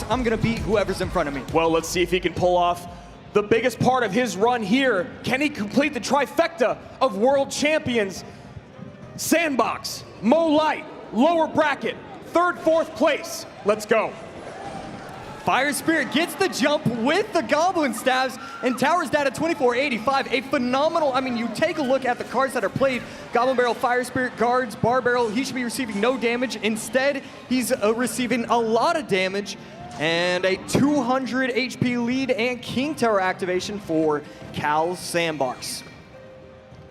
first, I'm going to beat whoever's in front of me. Well, let's see if he can pull off the biggest part of his run here. Can he complete the trifecta of world champions? Sandbox, Mo Light, lower bracket, third, fourth place. Let's go. Fire Spirit gets the jump with the Goblin Stabs, and Tower's down at 2485. A phenomenal, I mean, you take a look at the cards that are played. Goblin Barrel, Fire Spirit, Guards, Bar Barrel, he should be receiving no damage. Instead, he's receiving a lot of damage, and a 200 HP lead and King Tower activation for Cal's Sandbox.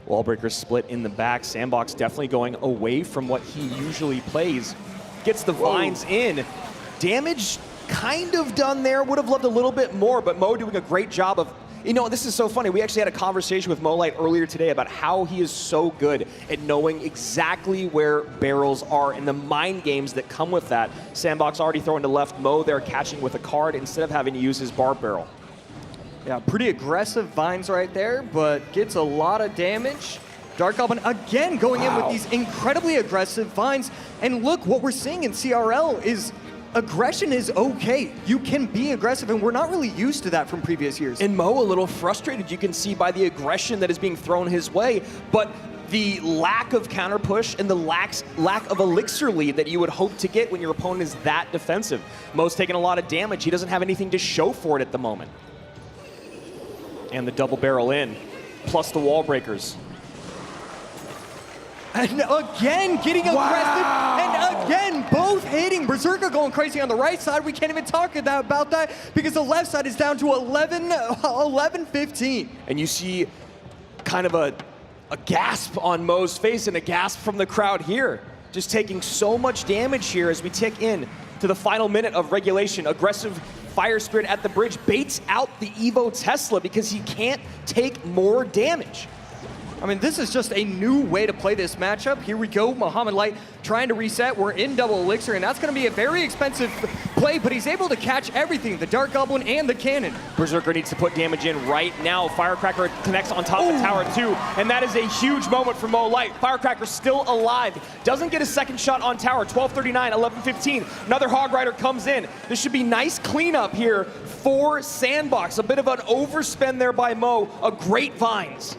Wallbreaker split in the back. Sandbox definitely going away from what he usually plays. Gets the vines in. Damage kind of done there. Would have loved a little bit more, but Mo doing a great job of, you know, this is so funny. We actually had a conversation with Mo Light earlier today about how he is so good at knowing exactly where barrels are and the mind games that come with that. Sandbox already throwing to left. Mo there catching with a card instead of having to use his bar barrel. Yeah, pretty aggressive vines right there, but gets a lot of damage. Dark Goblin again going in with these incredibly aggressive vines. And look, what we're seeing in CRL is aggression is okay. You can be aggressive, and we're not really used to that from previous years. And Mo a little frustrated, you can see by the aggression that is being thrown his way, but the lack of counter push and the lack of elixir lead that you would hope to get when your opponent is that defensive. Mo's taking a lot of damage. He doesn't have anything to show for it at the moment. And the double barrel in, plus the wall breakers. And again, getting aggressive, and again, both hitting. Berserker going crazy on the right side. We can't even talk about that because the left side is down to 11-15. And you see kind of a gasp on Mo's face and a gasp from the crowd here. Just taking so much damage here as we tick in to the final minute of regulation. Aggressive Fire Spirit at the bridge baits out the Evo Tesla because he can't take more damage. I mean, this is just a new way to play this matchup. Here we go, Mohamed Light trying to reset. We're in double elixir, and that's going to be a very expensive play, but he's able to catch everything, the Dark Goblin and the cannon. Berserker needs to put damage in right now. Firecracker connects on top of tower 2, and that is a huge moment for Mo Light. Firecracker still alive. Doesn't get a second shot on tower. 12:39, 11:15. Another Hog Rider comes in. This should be nice cleanup here for Sandbox. A bit of an overspend there by Mo. A great vines.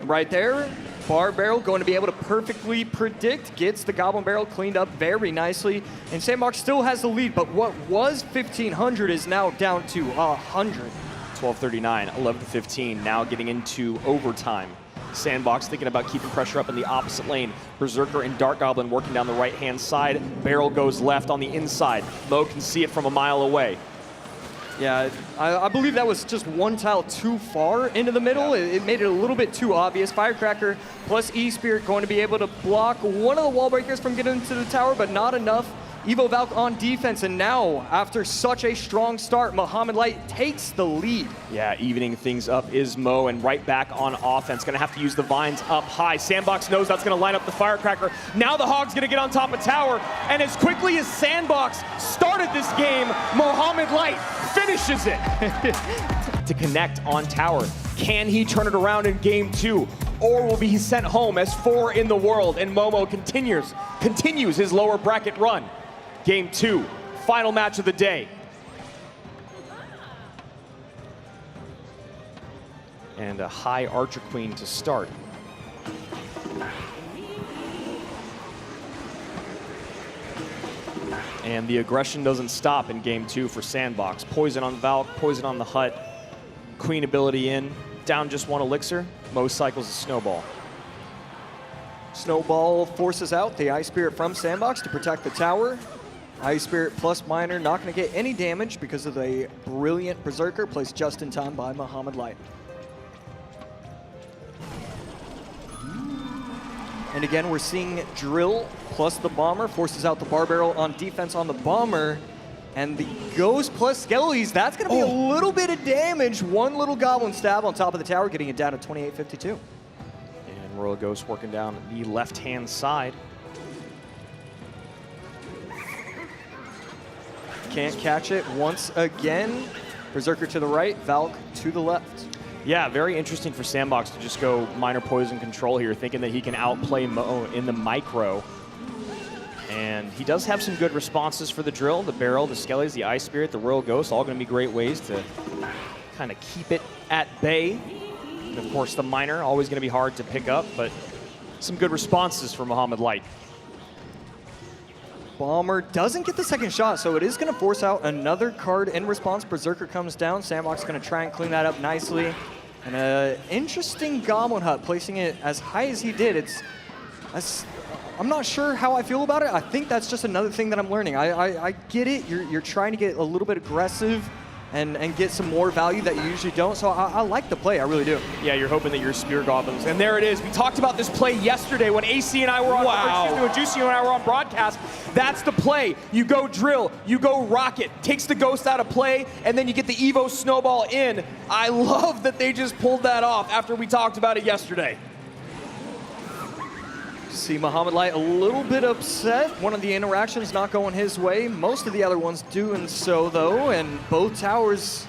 Right there, Bar Barrel going to be able to perfectly predict, gets the Goblin Barrel cleaned up very nicely, and Sandbox still has the lead, but what was 1,500 is now down to 100. 12:39, 11:15, now getting into overtime. Sandbox thinking about keeping pressure up in the opposite lane. Berserker and Dark Goblin working down the right-hand side. Barrel goes left on the inside. Mo can see it from a mile away. Yeah, I believe that was just one tile too far into the middle. Yeah. It made it a little bit too obvious. Firecracker plus E-Spirit going to be able to block one of the wall breakers from getting into the tower, but not enough. Evo Valk on defense, and now, after such a strong start, Mohamed Light takes the lead. Yeah, evening things up is Mo, and right back on offense. Gonna have to use the vines up high. Sandbox knows that's gonna line up the Firecracker. Now the Hog's gonna get on top of tower, and as quickly as Sandbox started this game, Mohamed Light finishes it. To connect on tower. Can he turn it around in game 2? Or will be sent home as 4 in the world, and Momo continues his lower bracket run. Game 2, final match of the day. And a high Archer Queen to start. And the aggression doesn't stop in game 2 for Sandbox. Poison on Valk, poison on the Hut, Queen ability in, down just 1 elixir. Mo cycles a Snowball. Snowball forces out the Ice Spirit from Sandbox to protect the tower. Ice Spirit plus Miner not going to get any damage because of the brilliant Berserker placed just in time by Mohamed Light. And again, we're seeing Drill plus the Bomber forces out the Bar Barrel on defense on the Bomber. And the Ghost plus Skellies, that's going to be a little bit of damage. One little Goblin Stab on top of the tower, getting it down to 2852. And Royal Ghost working down the left-hand side. Can't catch it once again. Berserker to the right, Valk to the left. Yeah, very interesting for Sandbox to just go minor poison control here, thinking that he can outplay Mo in the micro. And and he does have some good responses for the drill, the barrel, the skellies, the ice spirit, the royal ghost, all going to be great ways to kind of keep it at bay. And of course, the miner, always going to be hard to pick up, but some good responses for Mohamed Light. Bomber doesn't get the second shot, so it is going to force out another card in response. Berserker comes down. Sandbox going to try and clean that up nicely. And an interesting Goblin Hut, placing it as high as he did. I'm not sure how I feel about it. I think that's just another thing that I'm learning. I get it. You're trying to get a little bit aggressive and get some more value that you usually don't. So I like the play, I really do. Yeah, you're hoping that your Spear Goblins, and there it is. We talked about this play yesterday when AC and I were on, when Juicy and I were on broadcast. That's the play. You go drill, you go rocket, takes the ghost out of play, and then you get the Evo snowball in. I love that they just pulled that off after we talked about it yesterday. See Mohamed Light a little bit upset. One of the interactions not going his way. Most of the other ones doing so, though, and both towers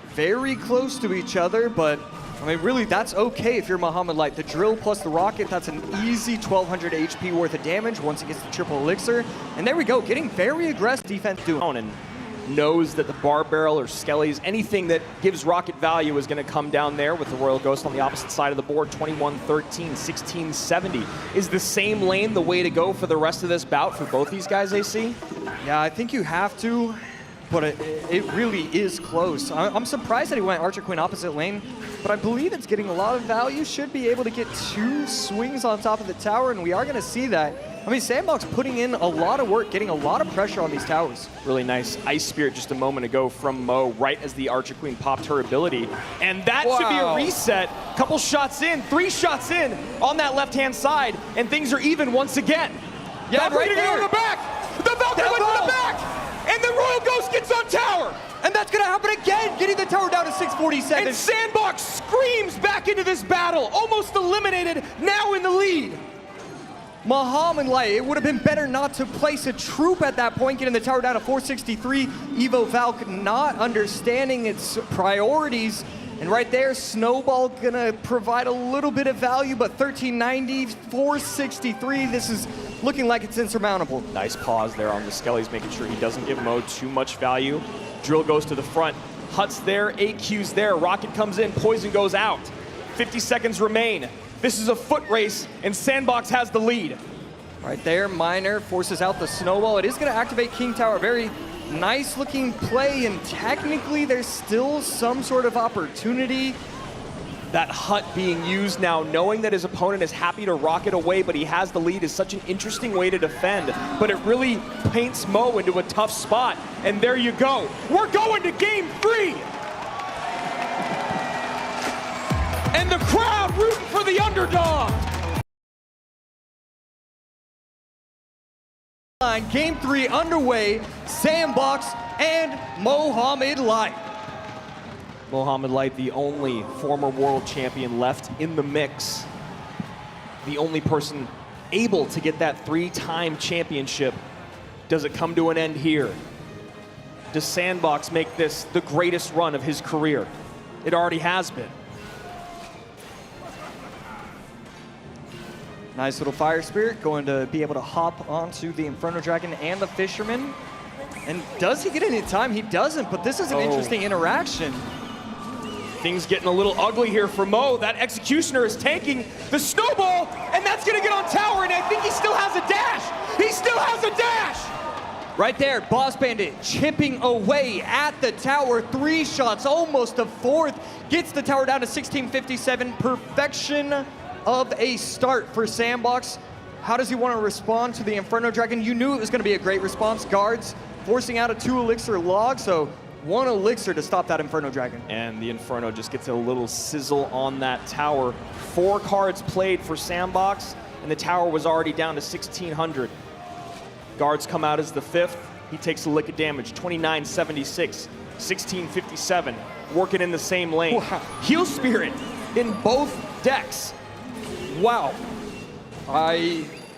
very close to each other, but I mean, really, that's okay if you're Mohamed Light. The drill plus the rocket, that's an easy 1,200 HP worth of damage once he gets the triple elixir. And there we go, getting very aggressive defense doing. And knows that the bar barrel or skellies, anything that gives rocket value is going to come down there with the Royal Ghost on the opposite side of the board. 21-13, 16-70. Is the same lane the way to go for the rest of this bout for both these guys, AC? Yeah, I think you have to, but it really is close. I'm surprised that he went Archer Queen opposite lane, but I believe it's getting a lot of value. Should be able to get 2 swings on top of the tower, and we are going to see that. I mean, Sandbox putting in a lot of work, getting a lot of pressure on these towers. Really nice Ice Spirit just a moment ago from Mo, right as the Archer Queen popped her ability. And that should be a reset. Couple shots in, 3 shots in on that left-hand side, and things are even once again. Yeah, Valkyrie right to there. go to the back. The Valkyrie went to the back, and the Royal Ghost gets on tower. And that's going to happen again, getting the tower down to 647. And Sandbox screams back into this battle, almost eliminated, now in the lead. Mohamed Light, it would have been better not to place a troop at that point, getting the tower down to 463. Evo Valk not understanding its priorities. And right there, Snowball gonna provide a little bit of value, but 1390, 463, this is looking like it's insurmountable. Nice pause there on the Skellies, making sure he doesn't give Mo too much value. Drill goes to the front, Hut's there, 8Q's there, Rocket comes in, Poison goes out. 50 seconds remain. This is a foot race, and Sandbox has the lead. Right there, Miner forces out the Snowball. It is going to activate King Tower. Very nice looking play, and technically there's still some sort of opportunity. That Hut being used now, knowing that his opponent is happy to rocket away, but he has the lead, is such an interesting way to defend. But it really paints Mo into a tough spot. And there you go. We're going to game 3. And the crowd rooting for the underdog. Game 3 underway, Sandbox and Mohamed Light. Mohamed Light, the only former world champion left in the mix. The only person able to get that 3-time championship. Does it come to an end here? Does Sandbox make this the greatest run of his career? It already has been. Nice little Fire Spirit, going to be able to hop onto the Inferno Dragon and the Fisherman. And does he get any time? He doesn't, but this is an interesting interaction. Things getting a little ugly here for Mo. That Executioner is taking the Snowball, and that's gonna get on tower, and I think he still has a dash. He still has a dash. Right there, Boss Bandit chipping away at the tower. 3 shots, almost a 4th. Gets the tower down to 1657. Perfection of a start for Sandbox. How does he want to respond to the Inferno Dragon? You knew it was going to be a great response. Guards forcing out a 2 elixir log, so 1 elixir to stop that Inferno Dragon. And the Inferno just gets a little sizzle on that tower. 4 cards played for Sandbox, and the tower was already down to 1600. Guards come out as the 5th. He takes a lick of damage, 2976, 1657, working in the same lane. Wow. Heal Spirit in both decks. Wow.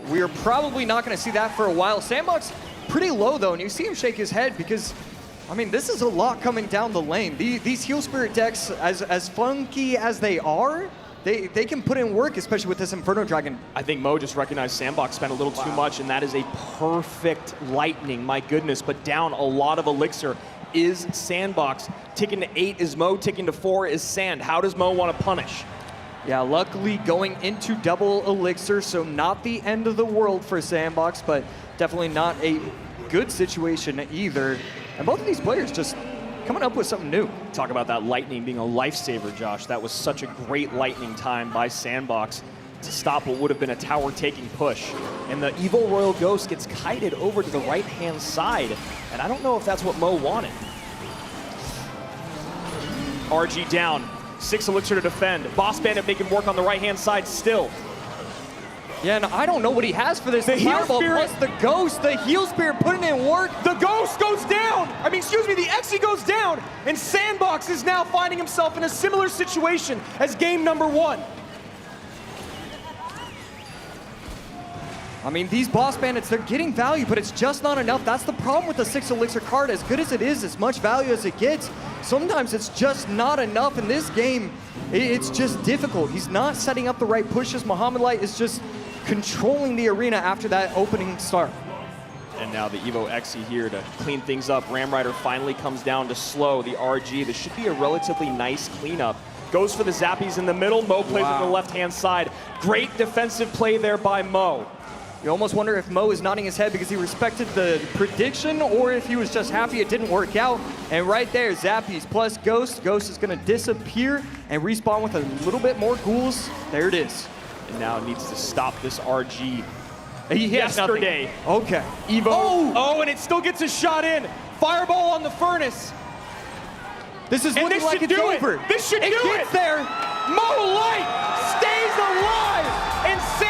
We're probably not going to see that for a while. Sandbox pretty low, though, and you see him shake his head because, I mean, this is a lot coming down the lane. These Heal Spirit decks, as funky as they are, they can put in work, especially with this Inferno Dragon. I think Mo just recognized Sandbox spent a little too much, and that is a perfect lightning, my goodness. But down a lot of elixir is Sandbox. Ticking to 8 is Mo, ticking to 4 is Sand. How does Mo want to punish? Yeah, luckily going into double elixir, so not the end of the world for Sandbox, but definitely not a good situation either. And both of these players just coming up with something new. Talk about that lightning being a lifesaver, Josh. That was such a great lightning time by Sandbox to stop what would have been a tower-taking push. And the Evil Royal Ghost gets kited over to the right-hand side, and I don't know if that's what Mo wanted. RG down, 6 elixir to defend. Boss Bandit making work on the right-hand side still. Yeah, and I don't know what he has for this. The Heal Fireball Spirit. plus the Ghost, the Heal Spirit putting in work. The Ghost goes down! the Exi goes down! And Sandbox is now finding himself in a similar situation as game number 1. I mean, these Boss Bandits, they're getting value, but it's just not enough. That's the problem with the 6 elixir card. As good as it is, as much value as it gets, sometimes it's just not enough. In this game, it's just difficult. He's not setting up the right pushes. Mohamed Light is just controlling the arena after that opening start. And now the Evo Exi here to clean things up. Ram Rider finally comes down to slow the RG. This should be a relatively nice cleanup. Goes for the Zappies in the middle. Mo plays with the left-hand side. Great defensive play there by Mo. You almost wonder if Mo is nodding his head because he respected the prediction or if he was just happy it didn't work out. And right there, Zappies plus Ghost. Ghost is going to disappear and respawn with a little bit more ghouls. There it is. And now needs to stop this RG. He has Yesterday. Nothing. Okay. Evo. Oh, and it still gets a shot in. Fireball on the furnace. This is looking like it's over. This should do it. It gets there. Mo Light